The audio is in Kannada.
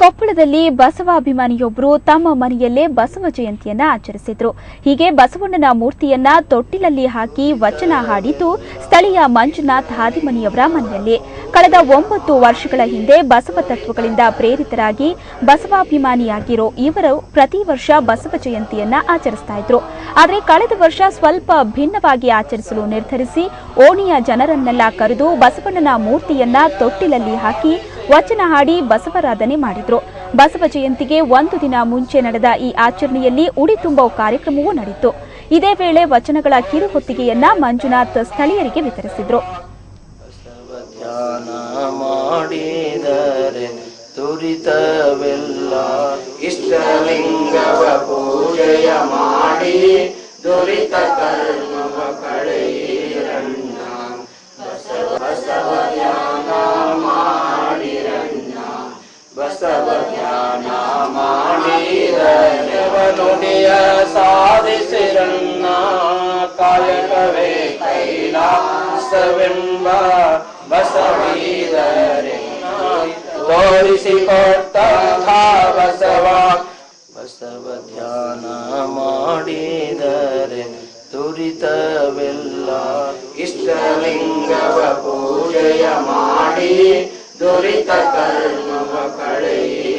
ಕೊಪ್ಪಳದಲ್ಲಿ ಬಸವಾಭಿಮಾನಿಯೊಬ್ಬರು ತಮ್ಮ ಮನೆಯಲ್ಲೇ ಬಸವ ಜಯಂತಿಯನ್ನ ಆಚರಿಸಿದ್ರು. ಹೀಗೆ ಬಸವಣ್ಣನ ಮೂರ್ತಿಯನ್ನ ತೊಟ್ಟಿಲಲ್ಲಿ ಹಾಕಿ ವಚನ ಹಾಡಿದ್ದು ಸ್ಥಳೀಯ ಮಂಜುನಾಥ್ ಹಾದಿಮನಿಯವರ ಮನೆಯಲ್ಲಿ. ಕಳೆದ 9 ವರ್ಷಗಳ ಹಿಂದೆ ಬಸವ ತತ್ವಗಳಿಂದ ಪ್ರೇರಿತರಾಗಿ ಬಸವಾಭಿಮಾನಿಯಾಗಿರೋ ಇವರು ಪ್ರತಿ ವರ್ಷ ಬಸವ ಜಯಂತಿಯನ್ನ ಆಚರಿಸ್ತಾ ಇದ್ರು. ಆದರೆ ಕಳೆದ ವರ್ಷ ಸ್ವಲ್ಪ ಭಿನ್ನವಾಗಿ ಆಚರಿಸಲು ನಿರ್ಧರಿಸಿ ಓಣಿಯ ಜನರನ್ನೆಲ್ಲ ಕರೆದು ಬಸವಣ್ಣನ ಮೂರ್ತಿಯನ್ನ ತೊಟ್ಟಿಲಲ್ಲಿ ಹಾಕಿ ವಚನ ಹಾಡಿ ಬಸವರಾಧನೆ ಮಾಡಿದ್ರು. ಬಸವ ಜಯಂತಿಗೆ 1 ದಿನ ಮುಂಚೆ ನಡೆದ ಈ ಆಚರಣೆಯಲ್ಲಿ ಉಡಿ ತುಂಬೋ ಕಾರ್ಯಕ್ರಮವೂ ನಡೆಯಿತು. ಇದೇ ವೇಳೆ ವಚನಗಳ ಕಿರುಹೊತ್ತಿಗೆಯನ್ನ ಮಂಜುನಾಥ್ ಸ್ಥಳೀಯರಿಗೆ ವಿತರಿಸಿದ್ರು. ಇಷ್ಟಲಿಂಗವ ಪೂಜೆಯ ಮಾಡಿ ದುರಿತ ಕರ್ಮವ ಕಳೆಯಿರಣ್ಣ, ಬಸವ ಧ್ಯಾನ ಮಾಡಿರಣ್ಣ, ಬಸವ ಧ್ಯಾನ ಮಾಡಿರನುಡಿಯ ಸಾಧಿಸಿರಣ್ಣ, ಕಾಯಕವೇ ಕೈಲಾಸವೆಂಬ ಬಸವೀದರೆ ತೋರಿಸಿಕೊಟ್ಟ ಬಸವ. ಬಸವ ಧ್ಯಾನ ಮಾಡಿದರೆ ದುರಿತವೆಲ್ಲ, ಇಷ್ಟಲಿಂಗವ ಪೂಜೆಯ ಮಾಡಿ ದುರಿತ ಕರ್ಮವ ಕಳೆಯಿ